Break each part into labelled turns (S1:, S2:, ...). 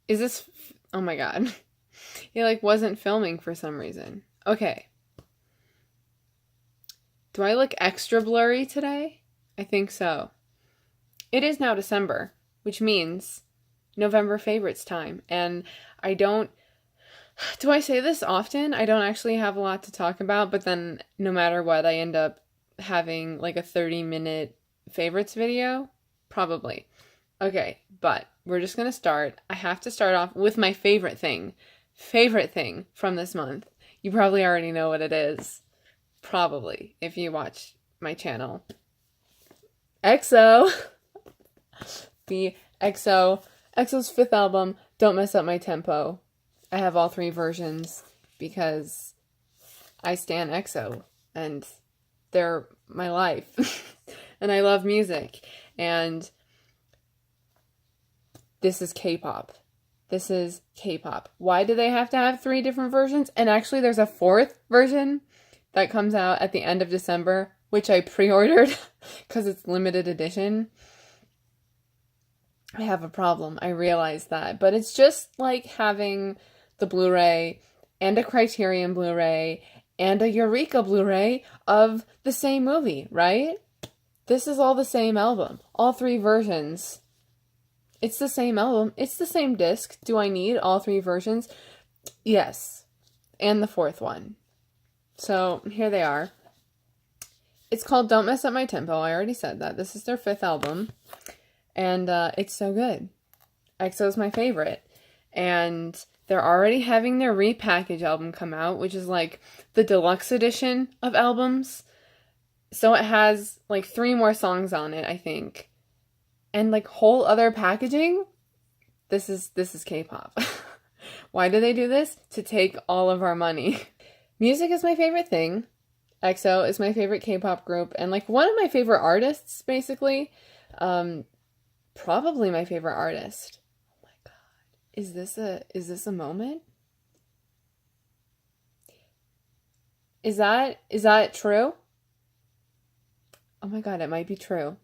S1: Is this... Oh my god. He, like, wasn't filming for some reason. Okay. Do I look extra blurry today? I think so. It is now December, which means November favorites time. And I don't... Do I say this often? I don't actually have a lot to talk about, but then no matter what, I end up having like a 30-minute favorites video? Probably. Okay, but we're just going to start. I have to start off with my favorite thing. Favorite thing from this month. You probably already know what it is. Probably, if you watch my channel. EXO! EXO's 5th album, Don't Mess Up My Tempo. I have all 3 versions because I stan EXO and they're my life. And I love music. And this is K-pop. This is K-pop. Why do they have to have 3 different versions? And actually there's a 4th version that comes out at the end of December, which I pre-ordered because it's limited edition. I have a problem. I realize that. But it's just like having the Blu-ray and a Criterion Blu-ray and a Eureka Blu-ray of the same movie, right? This is all the same album. All 3 versions. It's the same album. It's the same disc. Do I need all 3 versions? Yes. And the 4th one. So, here they are. It's called Don't Mess Up My Tempo. I already said that. This is their 5th album. And it's so good. EXO's my favorite. And they're already having their repackage album come out, which is like the deluxe edition of albums. So it has like 3 more songs on it, I think. And like whole other packaging. This is K-pop. Why do they do this? To take all of our money. Music is my favorite thing. EXO is my favorite K-pop group and like one of my favorite artists, basically. Probably my favorite artist. Oh my god. Is this a moment? Is that true? Oh my god, it might be true.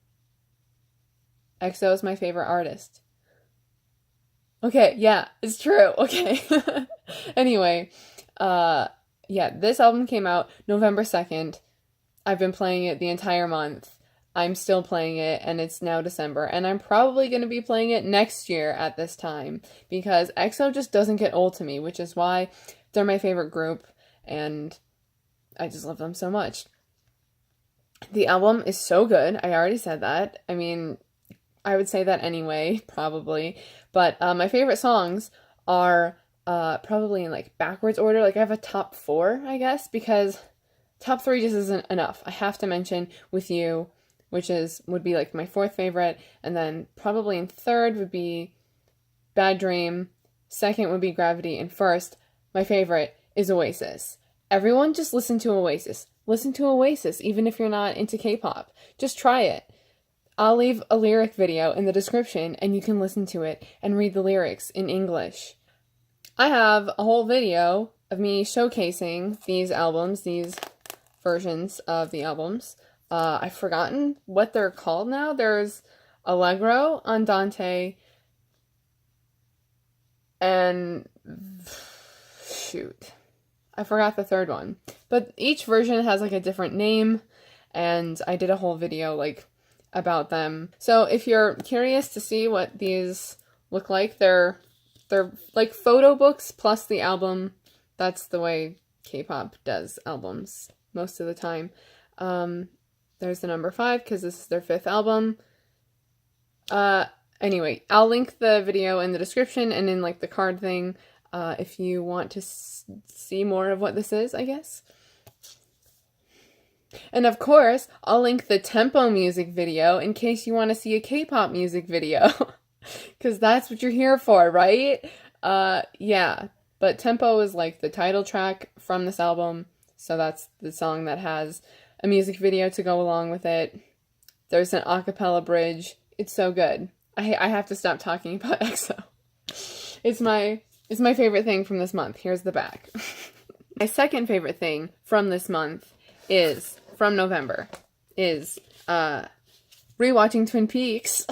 S1: EXO is my favorite artist. Okay, yeah, it's true. Okay. Anyway, yeah, this album came out November 2nd. I've been playing it the entire month. I'm still playing it, and it's now December. And I'm probably going to be playing it next year at this time. Because EXO just doesn't get old to me, which is why they're my favorite group. And I just love them so much. The album is so good. I already said that. I mean, I would say that anyway, probably. But my favorite songs are probably in like backwards order. Like I have a top 4, I guess, because top 3 just isn't enough. I have to mention With You, which would be like my 4th favorite, and then probably in 3rd would be Bad Dream, 2nd would be Gravity, and 1st, my favorite, is Oasis. Everyone just listen to Oasis. Listen to Oasis, even if you're not into K-pop. Just try it. I'll leave a lyric video in the description, and you can listen to it and read the lyrics in English. I have a whole video of me showcasing these albums, these versions of the albums. I've forgotten what they're called now. There's Allegro, Andante, and shoot, I forgot the 3rd one. But each version has like a different name, and I did a whole video like about them. So if you're curious to see what these look like, they're like photo books plus the album. That's the way K-pop does albums most of the time. There's the number 5 because this is their 5th album. Anyway, I'll link the video in the description and in like the card thing if you want to see more of what this is, I guess. And of course, I'll link the Tempo music video in case you want to see a K-pop music video. Because that's what you're here for, right? Yeah. But Tempo is like the title track from this album. So that's the song that has a music video to go along with it. There's an a cappella bridge. It's so good. I have to stop talking about EXO. It's my favorite thing from this month. Here's the back. My second favorite thing from this month from November, is rewatching Twin Peaks.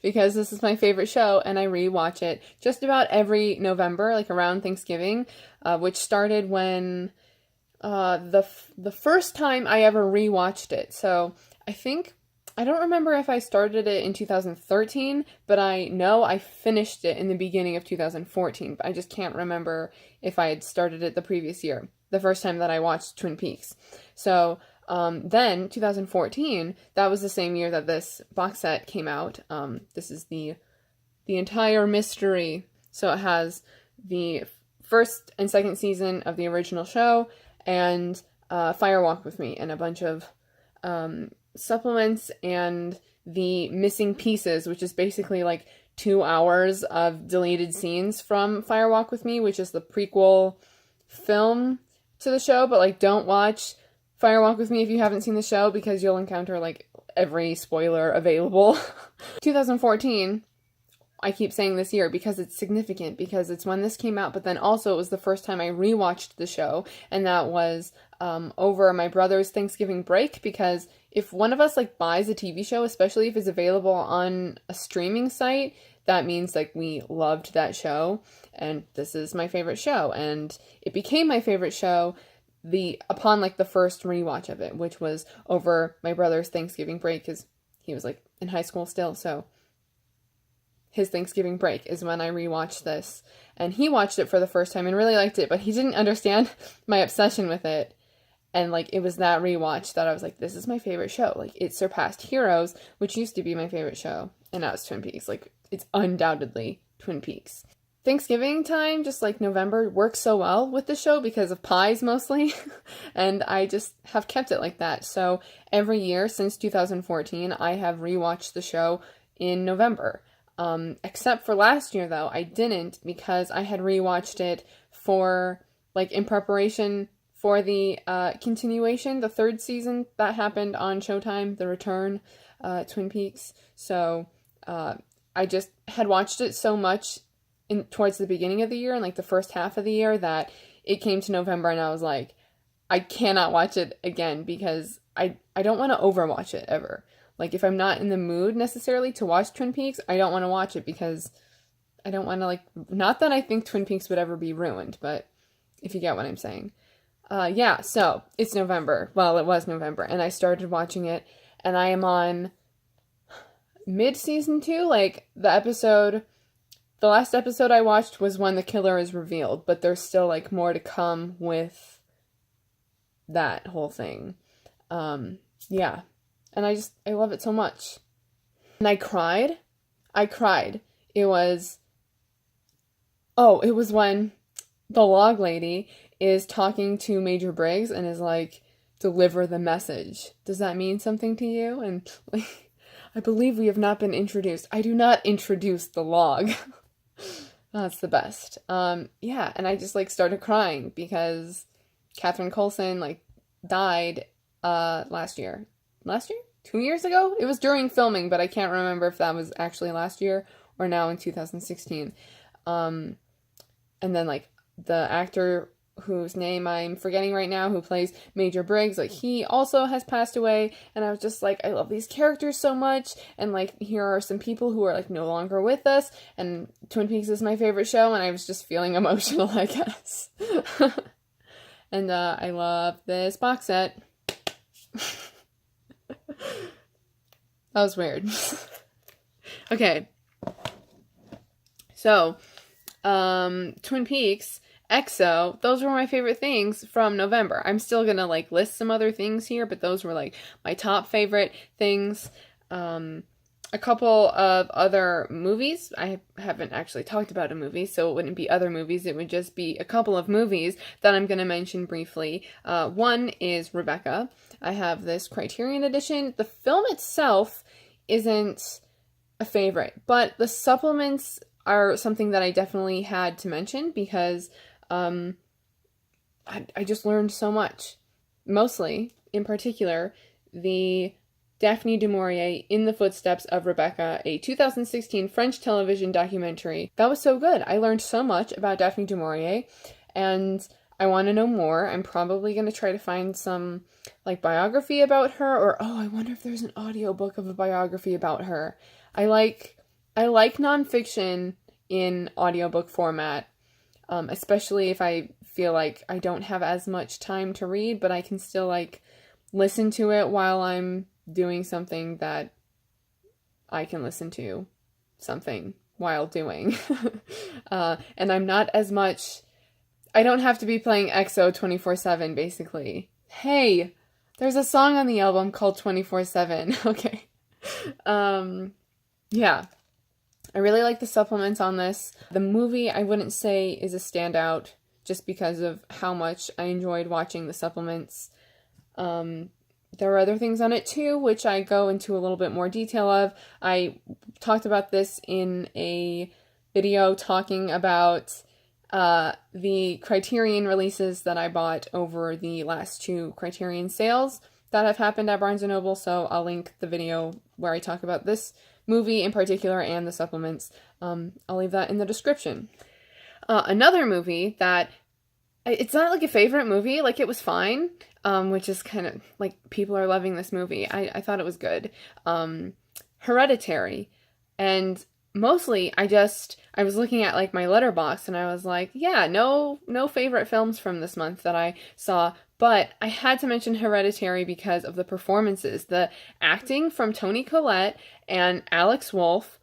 S1: because this is my favorite show and I rewatch it just about every November, like around Thanksgiving, which started when the first time I ever rewatched it. So I don't remember if I started it in 2013, but I know I finished it in the beginning of 2014, but I just can't remember if I had started it the previous year, the first time that I watched Twin Peaks. So then 2014, that was the same year that this box set came out. This is the entire mystery. So it has the first and second season of the original show and Fire Walk with Me and a bunch of supplements and the missing pieces, which is basically like 2 hours of deleted scenes from Fire Walk with Me, which is the prequel film to the show. But like, don't watch Fire Walk with Me if you haven't seen the show, because you'll encounter like every spoiler available. 2014, I keep saying this year because it's significant, because it's when this came out, but then also it was the first time I rewatched the show, and that was over my brother's Thanksgiving break, because if one of us like buys a TV show, especially if it's available on a streaming site, that means like we loved that show, and this is my favorite show, and it became my favorite show upon like the first rewatch of it, which was over my brother's Thanksgiving break, because he was like in high school still, so his Thanksgiving break is when I rewatched this, and he watched it for the first time and really liked it, but he didn't understand my obsession with it. And like, it was that rewatch that I was like, this is my favorite show. Like, it surpassed Heroes, which used to be my favorite show, and now it's Twin Peaks. Like, it's undoubtedly Twin Peaks. Thanksgiving time, just like November, works so well with the show because of pies mostly, and I just have kept it like that. So every year since 2014, I have rewatched the show in November. Except for last year, though, I didn't, because I had rewatched it for, like, in preparation for the continuation, the third season that happened on Showtime, The Return, Twin Peaks. So I just had watched it so much towards the beginning of the year and like the first half of the year that it came to November and I was like, I cannot watch it again, because I don't want to overwatch it ever. Like, if I'm not in the mood necessarily to watch Twin Peaks, I don't want to watch it, because I don't want to, like, not that I think Twin Peaks would ever be ruined, but if you get what I'm saying. Yeah, so it's November. Well, it was November, and I started watching it, and I am on mid-season 2. Like, the last episode I watched was when the killer is revealed, but there's still, like, more to come with that whole thing. Yeah. And I love it so much. And I cried. It was when the log lady is talking to Major Briggs and is like, deliver the message. Does that mean something to you? And like, I believe we have not been introduced. I do not introduce the log. That's the best. Yeah, and I just like started crying because Catherine Coulson like died last year. 2 years ago? It was during filming, but I can't remember if that was actually last year or now in 2016. And then, like, the actor whose name I'm forgetting right now, who plays Major Briggs, like, he also has passed away, and I was just like, I love these characters so much, and, like, here are some people who are, like, no longer with us, and Twin Peaks is my favorite show, and I was just feeling emotional, I guess. And, I love this box set. That was weird. Okay. So, Twin Peaks, EXO, those were my favorite things from November. I'm still gonna, like, list some other things here, but those were, like, my top favorite things. A couple of other movies. I haven't actually talked about a movie, so it wouldn't be other movies. It would just be a couple of movies that I'm going to mention briefly. One is Rebecca. I have this Criterion edition. The film itself isn't a favorite, but the supplements are something that I definitely had to mention because I just learned so much. Mostly, in particular, the Daphne du Maurier in the Footsteps of Rebecca, a 2016 French television documentary. That was so good. I learned so much about Daphne du Maurier, and I want to know more. I'm probably going to try to find some, like, biography about her, or, oh, I wonder if there's an audiobook of a biography about her. I like nonfiction in audiobook format, especially if I feel like I don't have as much time to read, but I can still like listen to it while I'm doing something that I can listen to something while doing. And I'm not as much, I don't have to be playing EXO 24/7 basically. Hey, there's a song on the album called 24/7. Okay. Yeah. I really like the supplements on this. The movie I wouldn't say is a standout just because of how much I enjoyed watching the supplements. There are other things on it too, which I go into a little bit more detail of. I talked about this in a video talking about the Criterion releases that I bought over the last 2 Criterion sales that have happened at Barnes & Noble, so I'll link the video where I talk about this movie in particular and the supplements. I'll leave that in the description. Another movie that, it's not like a favorite movie, like it was fine, which is kind of, like, people are loving this movie. I thought it was good. Hereditary. And mostly, I was looking at, like, my letterbox, and I was like, yeah, no favorite films from this month that I saw, but I had to mention Hereditary because of the performances. The acting from Toni Collette and Alex Wolff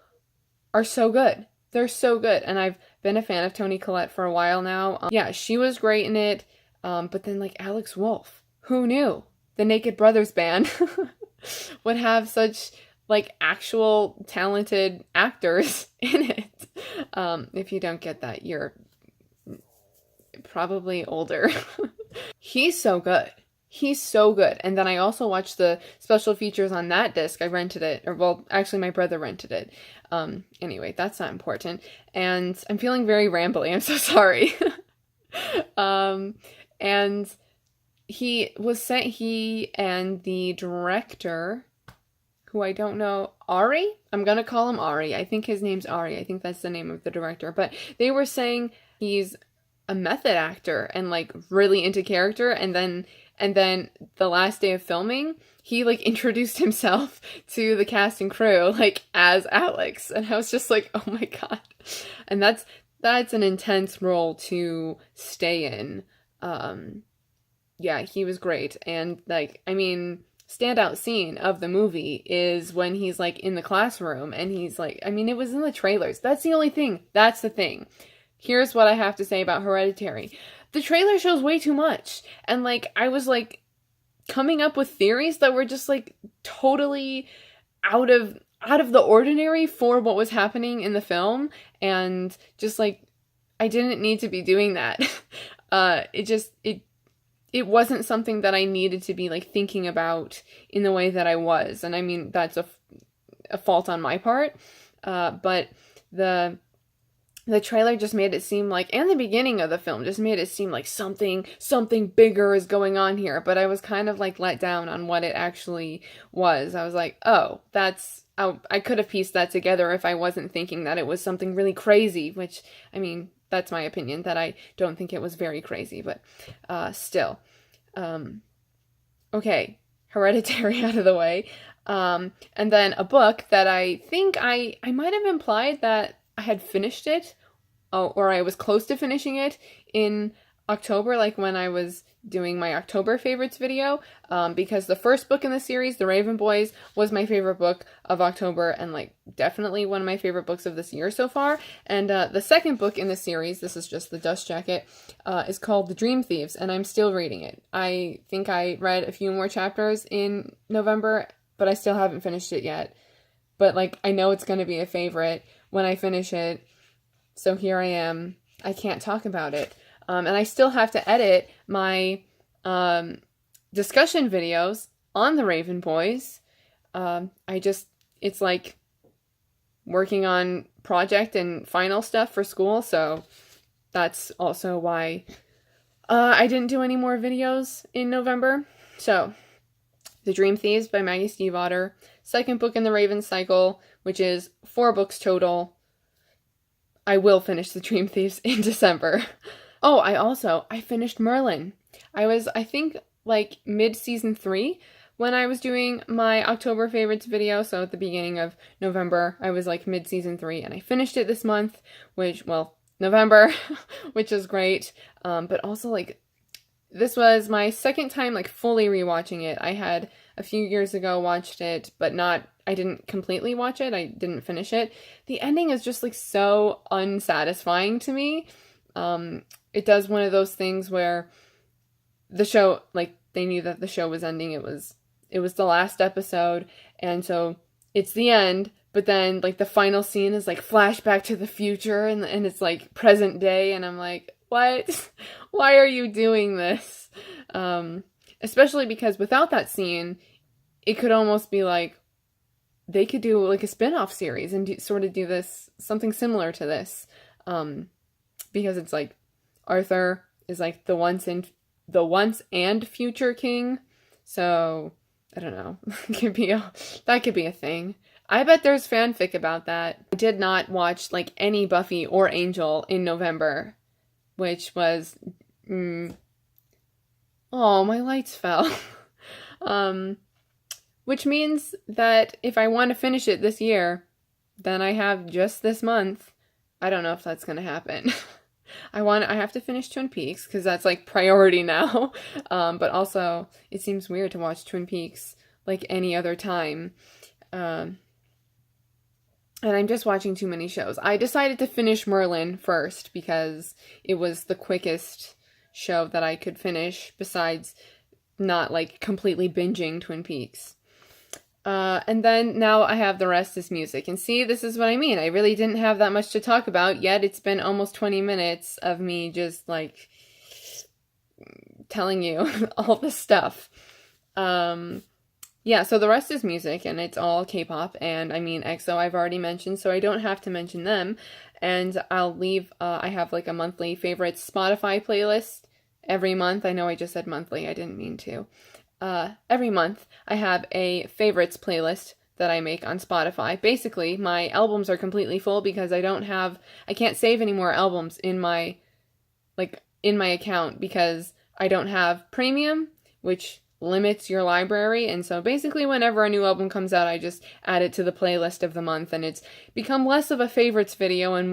S1: are so good. They're so good, and I've been a fan of Toni Collette for a while now. Yeah, she was great in it, but then, like, Alex Wolff, who knew? The Naked Brothers band would have such, like, actual talented actors in it. If you don't get that, you're probably older. He's so good. He's so good. And then I also watched the special features on that disc. I rented it, or well, actually my brother rented it. Anyway, that's not important. And I'm feeling very rambly. I'm so sorry. And he and the director, who I don't know, Ari? I'm gonna call him Ari. I think his name's Ari. I think that's the name of the director. But they were saying he's a method actor and, like, really into character, and then the last day of filming, he, like, introduced himself to the cast and crew, like, as Alex, and I was just like, oh my god. And that's an intense role to stay in. Yeah, he was great. And, like, I mean, standout scene of the movie is when he's, like, in the classroom, and he's like, I mean, it was in the trailers. That's the only thing. That's the thing. Here's what I have to say about Hereditary. The trailer shows way too much. And, like, I was, like, coming up with theories that were just, like, totally out of the ordinary for what was happening in the film. And just, like, I didn't need to be doing that. It wasn't something that I needed to be, like, thinking about in the way that I was. And I mean, that's a fault on my part. But the trailer just made it seem like, and the beginning of the film just made it seem like something bigger is going on here. But I was kind of, like, let down on what it actually was. I was like, oh, I could have pieced that together if I wasn't thinking that it was something really crazy, which, I mean, that's my opinion, that I don't think it was very crazy, but still. Okay, Hereditary out of the way. And then a book that I think I might have implied that I had finished it, or I was close to finishing it in October, like when I was doing my October favorites video, because the first book in the series, The Raven Boys, was my favorite book of October, and, like, definitely one of my favorite books of this year so far. And the second book in the series, this is just the dust jacket, is called The Dream Thieves, and I'm still reading it. I think I read a few more chapters in November, but I still haven't finished it yet. But, like, I know it's going to be a favorite when I finish it, so here I am. I can't talk about it. And I still have to edit my discussion videos on the Raven Boys. It's like working on project and final stuff for school, so that's also why I didn't do any more videos in November. So, The Dream Thieves by Maggie Stiefvater, second book in the Raven cycle, which is 4 books total. I will finish The Dream Thieves in December. Oh, I finished Merlin. I think, like, mid-season 3 when I was doing my October favorites video, so at the beginning of November, I was like mid-season 3, and I finished it this month, which, well, November, which is great, but also, like, this was my second time, like, fully rewatching it. I had, a few years ago, watched it, but I didn't completely watch it, I didn't finish it. The ending is just, like, so unsatisfying to me. It does one of those things where the show, like, they knew that the show was ending, it was the last episode, and so it's the end, but then, like, the final scene is, like, flashback to the future, and it's, like, present day, and I'm like, what? Why are you doing this? Especially because without that scene, it could almost be, like, they could do, like, a spin-off series and sort of do this, something similar to this, because it's, like, Arthur is, like, the once and future king, so I don't know. That could be a thing. I bet there's fanfic about that. I did not watch, like, any Buffy or Angel in November, which was, oh, my lights fell. Which means that if I want to finish it this year, then I have just this month. I don't know if that's gonna happen. I have to finish Twin Peaks, because that's, like, priority now. But also, it seems weird to watch Twin Peaks, like, any other time. And I'm just watching too many shows. I decided to finish Merlin first, because it was the quickest show that I could finish, besides not, like, completely binging Twin Peaks. And then now I have The Rest is Music. And see, this is what I mean. I really didn't have that much to talk about, yet it's been almost 20 minutes of me just, like, telling you all this stuff. Yeah, so The Rest is Music, and it's all K-pop, and I mean EXO I've already mentioned, so I don't have to mention them. And I'll leave, I have, like, a monthly favorites Spotify playlist every month. I know I just said monthly, I didn't mean to. Every month I have a favorites playlist that I make on Spotify. Basically, my albums are completely full because I can't save any more albums in my account, because I don't have premium, which limits your library, and so basically whenever a new album comes out, I just add it to the playlist of the month, and it's become less of a favorites video and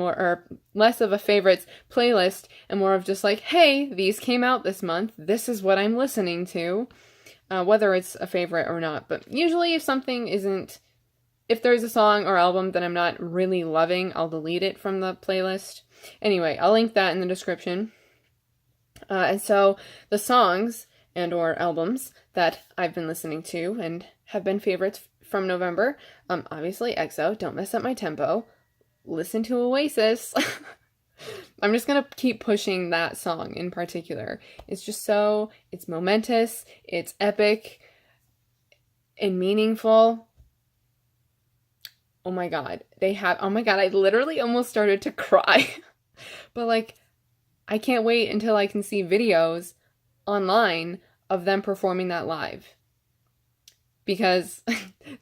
S1: less of a favorites playlist, and more of just like, hey, these came out this month, this is what I'm listening to. Whether it's a favorite or not, but usually if there's a song or album that I'm not really loving, I'll delete it from the playlist. Anyway, I'll link that in the description. And so the songs and or albums that I've been listening to and have been favorites from November, obviously EXO, Don't Mess Up My Tempo, listen to Oasis. I'm just gonna keep pushing that song in particular. It's just it's momentous, it's epic, and meaningful. Oh my god, I literally almost started to cry. But, like, I can't wait until I can see videos online of them performing that live. Because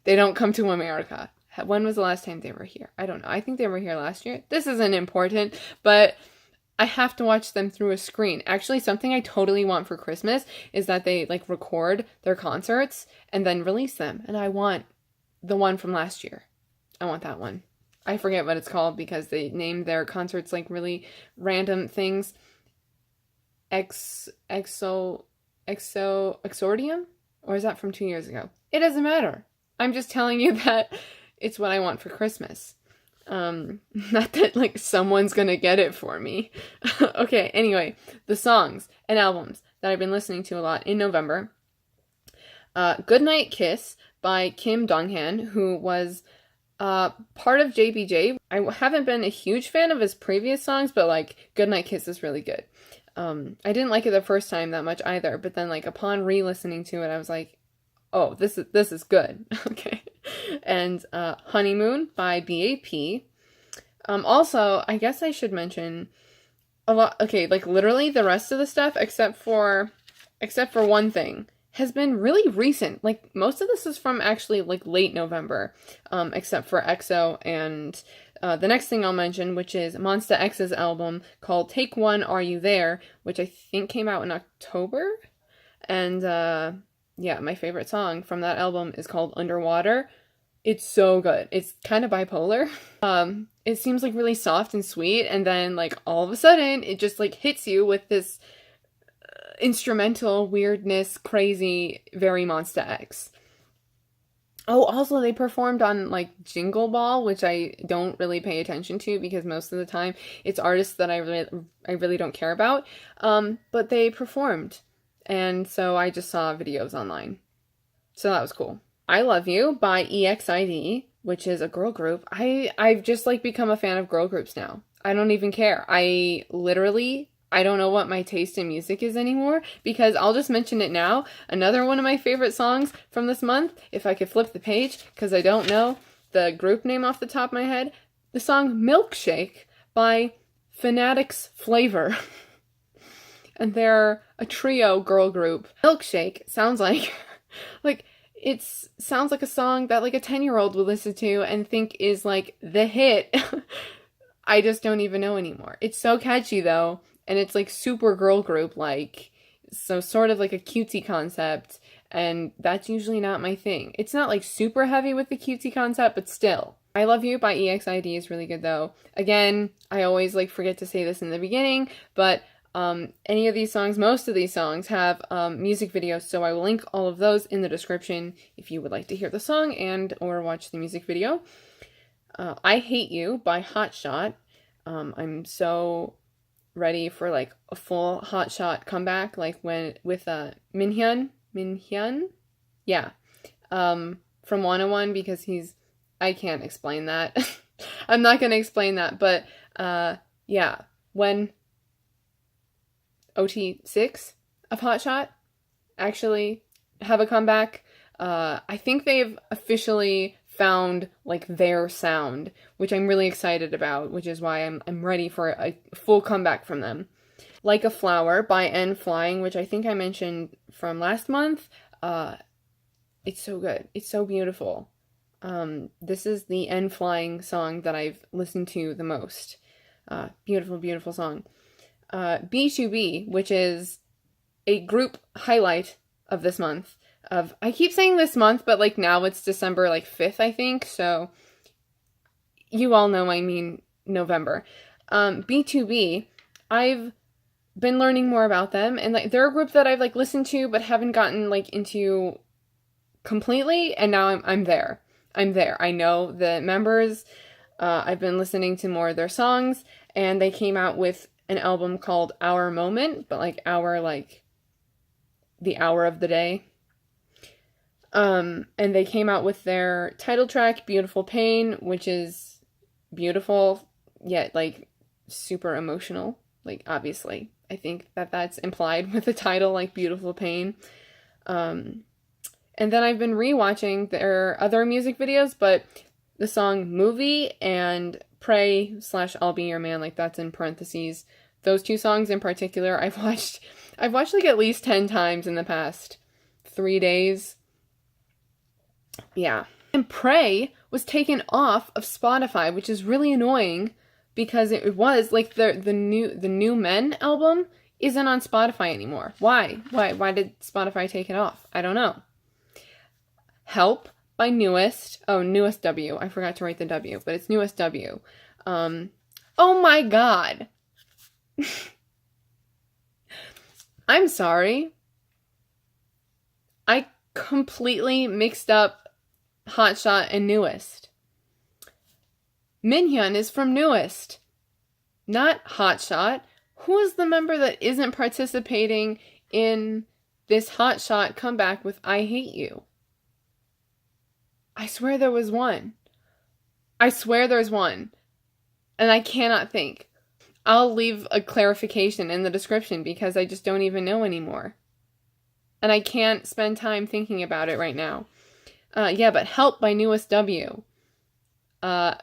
S1: they don't come to America. When was the last time they were here? I don't know. I think they were here last year. This isn't important, but I have to watch them through a screen. Actually, something I totally want for Christmas is that they, like, record their concerts and then release them. And I want the one from last year. I want that one. I forget what it's called because they named their concerts, like, really random things. Exordium? Or is that from 2 years ago? It doesn't matter. I'm just telling you that it's what I want for Christmas. Not that, like, someone's gonna get it for me. Okay, anyway, the songs and albums that I've been listening to a lot in November. Goodnight Kiss by Kim Donghan, who was part of JBJ. I haven't been a huge fan of his previous songs, but, like, Goodnight Kiss is really good. I didn't like it the first time that much either, but then, like, upon re-listening to it, I was like, oh, this is good. Okay. And Honeymoon by B.A.P. Also, I guess I should mention a lot. Okay, like, literally the rest of the stuff, except for one thing, has been really recent. Like, most of this is from actually, like, late November, except for EXO and the next thing I'll mention, which is MONSTA X's album called Take One, Are You There, which I think came out in October. And yeah, my favorite song from that album is called Underwater. It's so good. It's kind of bipolar. It seems like really soft and sweet, and then like all of a sudden it just like hits you with this instrumental weirdness, crazy, very MONSTA X. Oh, also they performed on like Jingle Ball, which I don't really pay attention to because most of the time it's artists that I really don't care about. But they performed, and so I just saw videos online. So that was cool. I Love You by EXID, which is a girl group. I've just like become a fan of girl groups now. I don't even care. I don't know what my taste in music is anymore, because I'll just mention it now. Another one of my favorite songs from this month, if I could flip the page, because I don't know the group name off the top of my head, the song Milkshake by FANATICS-FLAVOR. And they're a trio girl group. Milkshake sounds like, it sounds like a song that like a 10-year-old would listen to and think is like the hit. I just don't even know anymore. It's so catchy though. And it's like super girl group like, so sort of like a cutesy concept, and that's usually not my thing. It's not like super heavy with the cutesy concept, but still. I Love You by EXID is really good though. Again, I always like forget to say this in the beginning, but any of these songs, most of these songs have music videos, so I will link all of those in the description if you would like to hear the song and or watch the music video. I Hate You by HOTSHOT. I'm so ready for like a full HOTSHOT comeback, like when with MINHYUN, yeah, from 101, because I can't explain that. I'm not gonna explain that, but yeah, when OT6 of HOTSHOT actually have a comeback, I think they've officially found like their sound, which I'm really excited about, which is why I'm ready for a full comeback from them. Like a Flower by N.FLYING, which I think I mentioned from last month. It's so good. It's so beautiful. This is the N.FLYING song that I've listened to the most. Beautiful, beautiful song. B2B, which is a group highlight of this month. I keep saying this month, but like now it's December like 5th, I think, so you all know I mean November. B2B, I've been learning more about them, and like they're a group that I've like listened to but haven't gotten like into completely, and now I'm there. I know the members. I've been listening to more of their songs, and they came out with an album called Our Moment, but like hour, like the hour of the day. And they came out with their title track, Beautiful Pain, which is beautiful, yet, like, super emotional. Like, obviously. I think that that's implied with the title, like, Beautiful Pain. And then I've been rewatching their other music videos, but the song Movie and Pray/I'll Be Your Man, like, that's in parentheses. Those two songs in particular, I've watched, like, at least 10 times in the past 3 days. Yeah. And Pray was taken off of Spotify, which is really annoying because it was like the new Men album isn't on Spotify anymore. Why did Spotify take it off? I don't know. Help by Newest. Oh, Newest W. I forgot to write the W, but it's Newest W. Oh my god. I'm sorry. I completely mixed up HOTSHOT and Newest. MINHYUN is from Newest, not HOTSHOT. Who is the member that isn't participating in this HOTSHOT comeback with I Hate You? I swear there was one. I swear there's one. And I cannot think. I'll leave a clarification in the description because I just don't even know anymore. And I can't spend time thinking about it right now. Yeah, but Help by Newest W. A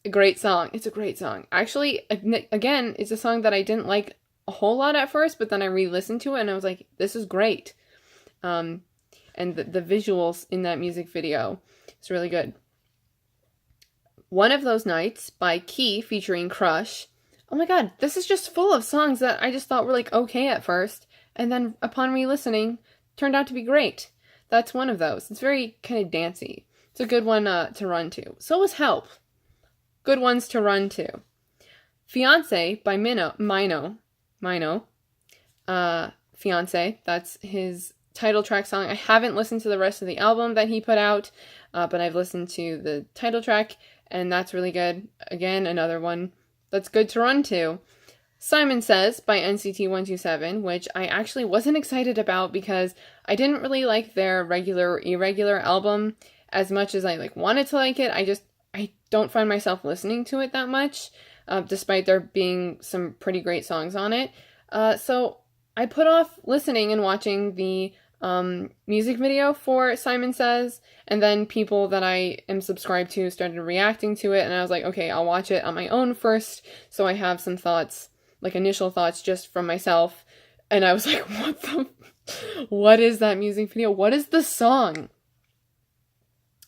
S1: great song. It's a great song. Actually, again, it's a song that I didn't like a whole lot at first, but then I re-listened to it and I was like, this is great. And the visuals in that music video is really good. One of Those Nights by Key featuring Crush. Oh my god, this is just full of songs that I just thought were like okay at first, and then upon re-listening, turned out to be great. That's one of those. It's very kind of dancey. It's a good one to run to. So was Help. Good ones to run to. Fiance by Mino. Fiance, that's his title track song. I haven't listened to the rest of the album that he put out, but I've listened to the title track, and that's really good. Again, another one that's good to run to. Simon Says by NCT 127, which I actually wasn't excited about because I didn't really like their regular or irregular album as much as I wanted to like it. I don't find myself listening to it that much, despite there being some pretty great songs on it. So I put off listening and watching the music video for Simon Says, and then people that I am subscribed to started reacting to it, and I was like, okay, I'll watch it on my own first, so I have some thoughts, initial thoughts just from myself, and I was like, what is that music video? What is the song?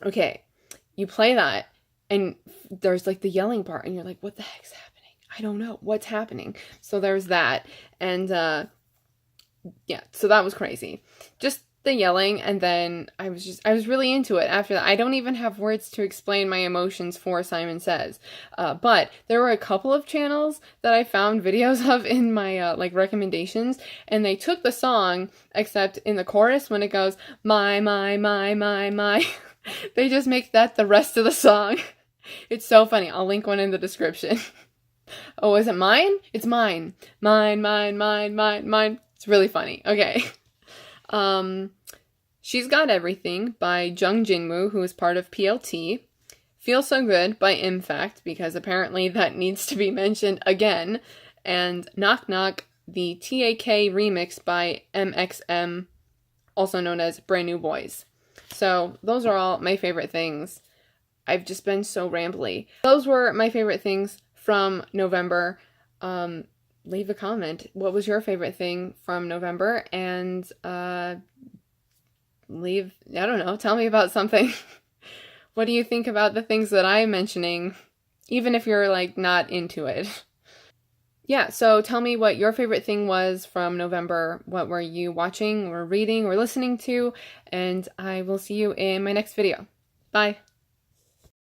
S1: Okay, you play that, and there's the yelling part, and you're like, what the heck's happening? I don't know what's happening. So there's that, and yeah, so that was crazy. Just the yelling, and then I was really into it after that. I don't even have words to explain my emotions for Simon Says, but there were a couple of channels that I found videos of in my recommendations, and they took the song, except in the chorus when it goes my they just make that the rest of the song. It's so funny. I'll link one in the description. Oh, is it mine? It's mine. Mine. It's really funny. Okay. She's Got Everything by Jung Jinwoo, who is part of PLT. Feel So Good by IMFACT, because apparently that needs to be mentioned again. And Knock Knock, the TAK remix by MXM, also known as Brand New Boys. So those are all my favorite things. I've just been so rambly. Those were my favorite things from November. Leave a comment. What was your favorite thing from November? And I don't know, tell me about something. What do you think about the things that I'm mentioning, even if you're not into it? Yeah, so tell me what your favorite thing was from November. What were you watching or reading or listening to? And I will see you in my next video. Bye.